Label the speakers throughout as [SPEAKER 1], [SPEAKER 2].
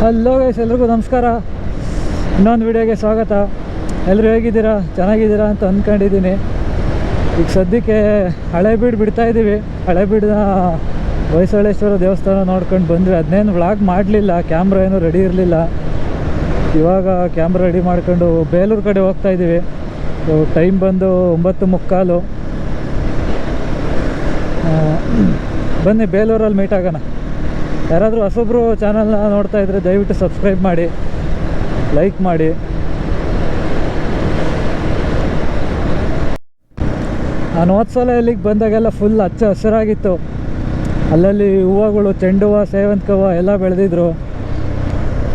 [SPEAKER 1] Hello guys, ಎಲ್ರಿಗೂ ನಮಸ್ಕಾರ. ಇನ್ನೊಂದು ವಿಡಿಯೋಗೆ ಸ್ವಾಗತ. ಎಲ್ಲರೂ ಹೇಗಿದ್ದೀರಾ? ಚೆನ್ನಾಗಿದ್ದೀರಾ ಅಂತ ಅಂದ್ಕೊಂಡಿದ್ದೀನಿ. ಈಗ ಸದ್ಯಕ್ಕೆ ಹಳೆಬೀಡು ಬಿಡ್ತಾಯಿದ್ದೀವಿ. ಹಳೆಬೀಡಿನ ಹೊಯ್ಸಳೇಶ್ವರ ದೇವಸ್ಥಾನ ನೋಡ್ಕೊಂಡು ಬಂದ್ವಿ. ಅದನ್ನೇನು ವ್ಲಾಗ್ ಮಾಡಲಿಲ್ಲ, ಕ್ಯಾಮ್ರಾ ಏನೂ ರೆಡಿ ಇರಲಿಲ್ಲ. ಇವಾಗ ಕ್ಯಾಮ್ರಾ ರೆಡಿ ಮಾಡ್ಕೊಂಡು ಬೇಲೂರು ಕಡೆ ಹೋಗ್ತಾಯಿದ್ದೀವಿ. ಟೈಮ್ ಬಂದು 9:45. ಬನ್ನಿ ಬೇಲೂರಲ್ಲಿ ಮೀಟ್ ಆಗೋಣ. ಯಾರಾದರೂ ಹೊಸೊಬ್ಬರು ಚಾನಲ್ನ ನೋಡ್ತಾ ಇದ್ದರೆ ದಯವಿಟ್ಟು ಸಬ್ಸ್ಕ್ರೈಬ್ ಮಾಡಿ, ಲೈಕ್ ಮಾಡಿ. ನಾನು ಹೋದ ಸಲ ಇಲ್ಲಿಗೆ ಬಂದಾಗೆಲ್ಲ ಫುಲ್ ಹಚ್ಚ ಹಸಿರಾಗಿತ್ತು. ಅಲ್ಲಲ್ಲಿ ಹೂವುಗಳು, ಚೆಂಡು ಹೂವು, ಸೇವಂತಿಗೆ ಹೂವು ಎಲ್ಲ ಬೆಳೆದಿದ್ರು.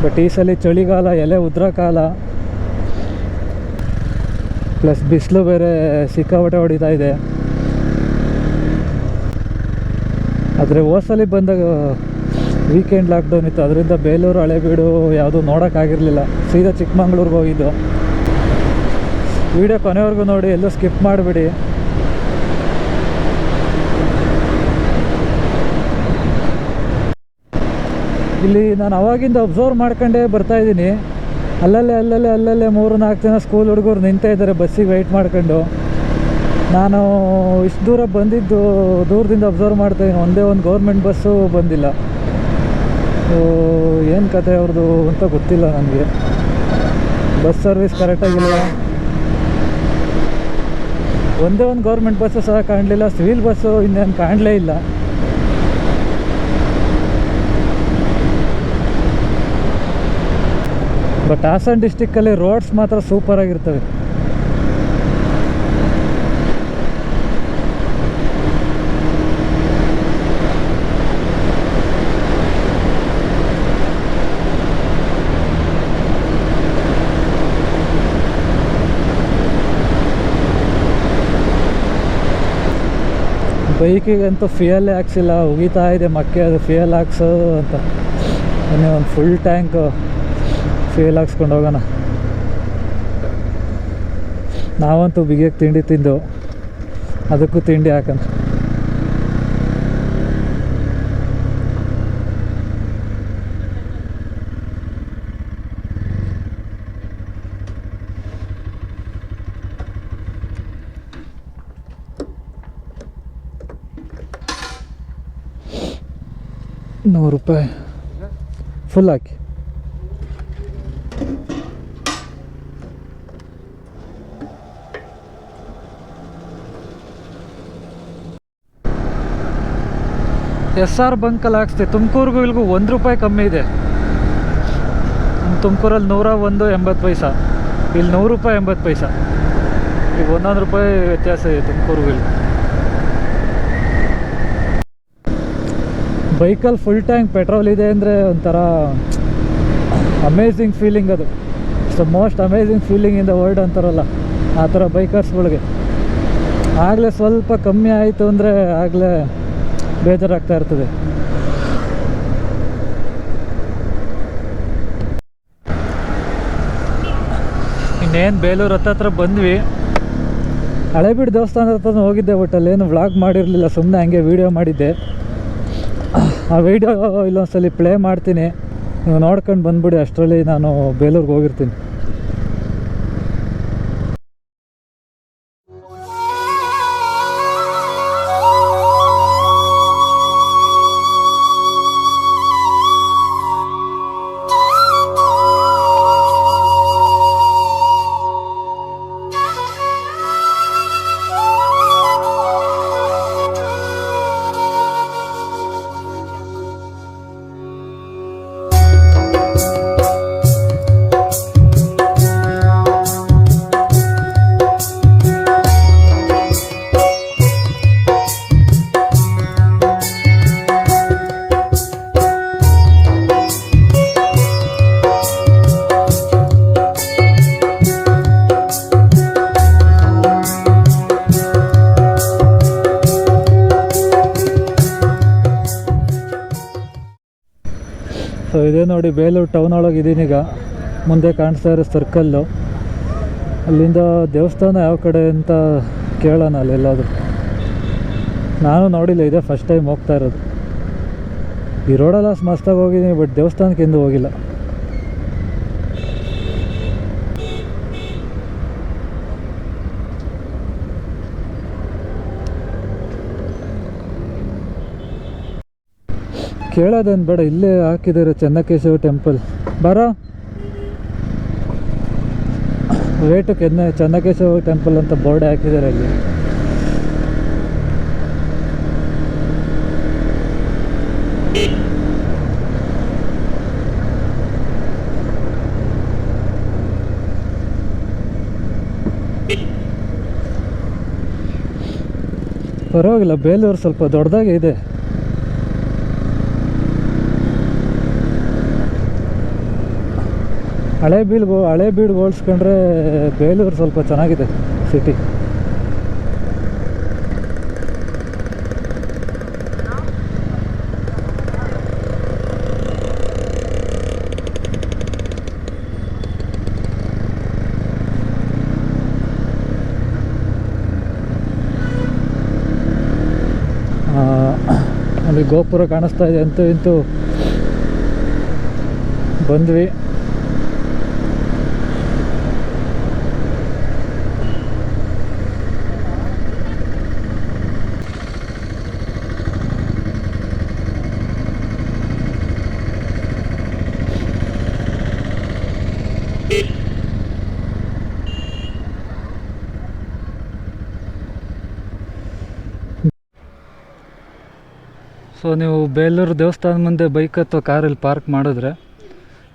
[SPEAKER 1] ಬಟ್ ಈ ಸಲ ಚಳಿಗಾಲ, ಎಲೆ ಉದ್ರೋ ಕಾಲ, ಪ್ಲಸ್ ಬಿಸಿಲು ಬೇರೆ ಸಿಕ್ಕಾಪಟ್ಟೆ ಹೊಡಿತಾ ಇದೆ. ಆದರೆ ಹೋದ ಸಲ ಬಂದಾಗ ವೀಕೆಂಡ್ ಲಾಕ್ಡೌನ್ ಇತ್ತು, ಅದರಿಂದ ಬೇಲೂರು, ಹಳೆಬೀಡು ಯಾವುದೂ ನೋಡೋಕ್ಕಾಗಿರಲಿಲ್ಲ. ಸೀದಾ ಚಿಕ್ಕಮಂಗ್ಳೂರಿಗೆ ಹೋಗಿದ್ದು. ವಿಡಿಯೋ ಕೊನೆವರೆಗೂ ನೋಡಿ, ಎಲ್ಲೂ ಸ್ಕಿಪ್ ಮಾಡಿಬಿಡಿ. ಇಲ್ಲಿ ನಾನು ಅವಾಗಿಂದ ಅಬ್ಸರ್ವ್ ಮಾಡ್ಕೊಂಡೇ ಬರ್ತಾಯಿದ್ದೀನಿ. ಅಲ್ಲಲ್ಲೇ 3-4 ಜನ ಸ್ಕೂಲ್ ಹುಡುಗರು ನಿಂತೇ ಇದ್ದಾರೆ ಬಸ್ಸಿಗೆ ವೆಯ್ಟ್ ಮಾಡ್ಕೊಂಡು. ನಾನು ಇಷ್ಟು ದೂರ ಬಂದಿದ್ದು ದೂರದಿಂದ ಅಬ್ಸರ್ವ್ ಮಾಡ್ತಾಯಿದ್ದೀನಿ. ಒಂದೇ ಒಂದು ಗೌರ್ಮೆಂಟ್ ಬಸ್ಸು ಬಂದಿಲ್ಲ. ಏನು ಕತೆ ಅವ್ರದ್ದು ಅಂತ ಗೊತ್ತಿಲ್ಲ ನನಗೆ. ಬಸ್ ಸರ್ವಿಸ್ ಕರೆಕ್ಟಾಗಿಲ್ಲ. ಒಂದೇ ಒಂದು ಗೌರ್ಮೆಂಟ್ ಬಸ್ಸು ಸಹ ಕಾಣಲಿಲ್ಲ. ಸಿವಿಲ್ ಬಸ್ಸು ಇನ್ನೇನು ಕಾಣಲೇ ಇಲ್ಲ. ಬಟ್ ಹಾಸನ ಡಿಸ್ಟಿಕ್ಕಲ್ಲಿ ರೋಡ್ಸ್ ಮಾತ್ರ ಸೂಪರಾಗಿರ್ತವೆ. ಬೈಕಿಗಂತೂ ಫ್ಯೂಯಲ್ಲೇ ಹಾಕ್ಸಿಲ್ಲ, ಉಗಿತಾ ಇದೆ ಮಕ್ಕೆ. ಅದು ಫ್ಯೂಯಲ್ ಹಾಕ್ಸೋದು ಅಂತ ಮೊನ್ನೆ ಒಂದು ಫುಲ್ ಟ್ಯಾಂಕ್ ಫ್ಯೂಯಲ್ ಹಾಕ್ಸ್ಕೊಂಡು ಹೋಗೋಣ. ನಾವಂತೂ ಬಿಗಿಯಾಗಿ ತಿಂಡಿ ತಿಂದು ಅದಕ್ಕೂ ತಿಂಡಿ ಹಾಕೋಣ. ₹100 ಫುಲ್ ಹಾಕಿ. SR ಬಂಕಲ್ಲಿ ಹಾಕ್ಸ್ತೆ. ತುಮಕೂರಿಗೂ ಇಲ್ಲಿಗೂ ₹1 ಕಮ್ಮಿ ಇದೆ. ತುಮಕೂರಲ್ಲಿ 101.80 ಇಲ್ಲಿ ₹100.80. ಈಗ ₹1 ವ್ಯತ್ಯಾಸ ಇದೆ ತುಮಕೂರಿಗೂ ಇಲ್ಲಿ. ಬೈಕಲ್ಲಿ ಫುಲ್ ಟ್ಯಾಂಕ್ ಪೆಟ್ರೋಲ್ ಇದೆ ಅಂದರೆ ಒಂಥರ ಅಮೇಝಿಂಗ್ ಫೀಲಿಂಗ್. ಅದು it's the most amazing feeling in the world ಅಂತಾರಲ್ಲ, ಆ ಥರ ಬೈಕರ್ಸ್ಗಳಿಗೆ. ಆಗಲೇ ಸ್ವಲ್ಪ ಕಮ್ಮಿ ಆಯಿತು ಅಂದರೆ ಆಗಲೇ ಬೇಜಾರಾಗ್ತಾ ಇರ್ತದೆ. ಇನ್ನೇನು ಬೇಲೂರು ಹತ್ರ ಬಂದ್ವಿ. ಹಳೆಬೀಡು ದೇವಸ್ಥಾನದ ಹತ್ರ ಹೋಗಿದ್ದೆ. ಬಟ್ ಅಲ್ಲೇನು ವ್ಲಾಗ್ ಮಾಡಿರಲಿಲ್ಲ, ಸುಮ್ಮನೆ ಹಂಗೆ ವೀಡಿಯೋ ಮಾಡಿದ್ದೆ. ಆ ವಿಡಿಯೋ ಇಲ್ಲೊಂದ್ಸಲಿ ಪ್ಲೇ ಮಾಡ್ತೀನಿ, ನೀವು ನೋಡ್ಕೊಂಡು ಬಂದ್ಬಿಡಿ. ಅಷ್ಟರಲ್ಲಿ ನಾನು ಬೇಲೂರಿಗೆ ಹೋಗಿರ್ತೀನಿ. ಸೊ ಇದೇ ನೋಡಿ, ಬೇಲೂರು ಟೌನ್ ಒಳಗೆ ಇದ್ದೀನೀಗ. ಮುಂದೆ ಕಾಣಿಸ್ತಾ ಇರೋ ಸರ್ಕಲ್ಲು, ಅಲ್ಲಿಂದ ದೇವಸ್ಥಾನ ಯಾವ ಕಡೆ ಅಂತ ಕೇಳೋಣ ಅಲ್ಲೆಲ್ಲಾದರೂ. ನಾನು ನೋಡಿಲ್ಲ, ಇದೇ ಫಸ್ಟ್ ಟೈಮ್ ಹೋಗ್ತಾ ಇರೋದು. ಈ ರೋಡೆಲ್ಲ ಮಸ್ತಾಗಿ ಹೋಗಿದ್ದೀನಿ, ಬಟ್ ದೇವಸ್ಥಾನಕ್ಕೆ ಎಂದೂ ಹೋಗಿಲ್ಲ. ಕೇಳೋದೇನು ಬೇಡ, ಇಲ್ಲೇ ಹಾಕಿದ್ದಾರೆ ಚೆನ್ನಕೇಶವ ಟೆಂಪಲ್. ಬರೋ ವೇಟು ಚೆನ್ನಕೇಶವ ಟೆಂಪಲ್ ಅಂತ ಬೋರ್ಡ್ ಹಾಕಿದ್ದಾರೆ ಅಲ್ಲಿ. ಪರವಾಗಿಲ್ಲ, ಬೇಲೂರು ಸ್ವಲ್ಪ ದೊಡ್ಡದಾಗೆ ಇದೆ. ಹಳೇಬೀಡು ಹೋಲಿಸ್ಕೊಂಡ್ರೆ ಬೇಲೂರು ಸ್ವಲ್ಪ ಚೆನ್ನಾಗಿದೆ ಸಿಟಿ. ಅಲ್ಲಿ ಗೋಪುರ ಕಾಣಿಸ್ತಾ ಇದೆ. ಅಂತೂ ಇಂತೂ ಬಂದ್ವಿ. ಸೊ ನೀವು ಬೇಲೂರು ದೇವಸ್ಥಾನ ಮುಂದೆ ಬೈಕ್ ಅಥವಾ ಕಾರಲ್ಲಿ ಪಾರ್ಕ್ ಮಾಡಿದ್ರೆ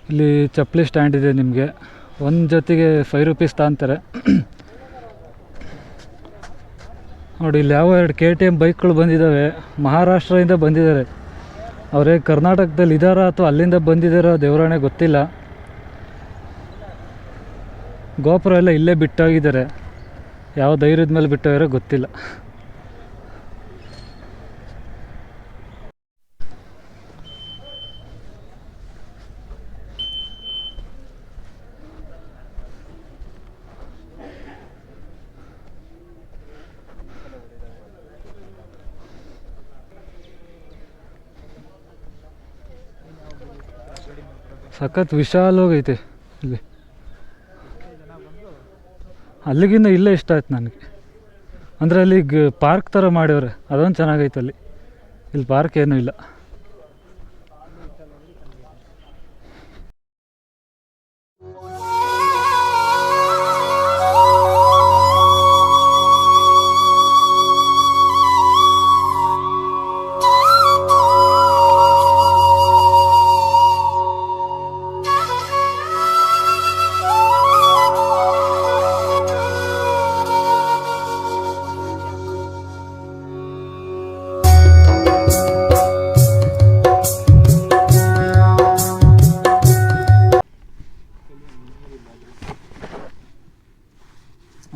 [SPEAKER 1] ಇಲ್ಲಿ ಚಪ್ಪಲಿ ಸ್ಟ್ಯಾಂಡ್ ಇದೆ. ನಿಮಗೆ ಒಂದು ಜೊತೆಗೆ 5 ರೂಪೀಸ್ ತಗೊಂತಾರೆ. ನೋಡಿ, ಇಲ್ಲಿ ಯಾವ 2 KTM ಬೈಕ್ಗಳು ಬಂದಿದ್ದಾವೆ. ಮಹಾರಾಷ್ಟ್ರದಿಂದ ಬಂದಿದ್ದಾರೆ. ಅವರೇ ಕರ್ನಾಟಕದಲ್ಲಿ ಇದ್ದಾರಾ ಅಥವಾ ಅಲ್ಲಿಂದ ಬಂದಿದ್ದಾರೋ ದೇವರಾಣೆ ಗೊತ್ತಿಲ್ಲ. ಗೋಪುರ ಎಲ್ಲ ಇಲ್ಲೇ ಬಿಟ್ಟೋಗಿದ್ದಾರೆ. ಯಾವ ಧೈರ್ಯದ ಮೇಲೆ ಬಿಟ್ಟೋಗಿರೋ ಗೊತ್ತಿಲ್ಲ. ಸಖತ್ ವಿಶಾಲವಾಗೈತೆ ಇಲ್ಲಿ. ಅಲ್ಲಿಗಿಂತ ಇಲ್ಲೇ ಇಷ್ಟ ಆಯ್ತು ನನಗೆ. ಅಂದರೆ ಅಲ್ಲಿ ಪಾರ್ಕ್ ಥರ ಮಾಡ್ಯವ್ರೆ, ಅದೊಂದು ಚೆನ್ನಾಗೈತೆ. ಇಲ್ಲಿ ಪಾರ್ಕ್ ಏನೂ ಇಲ್ಲ.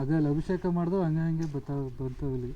[SPEAKER 1] ಅದೇ ಅಲ್ಲಿ ಅಭಿಷೇಕ ಮಾಡಿದ್ರು ಹಂಗೆ ಬಂತು ಇಲ್ಲಿ.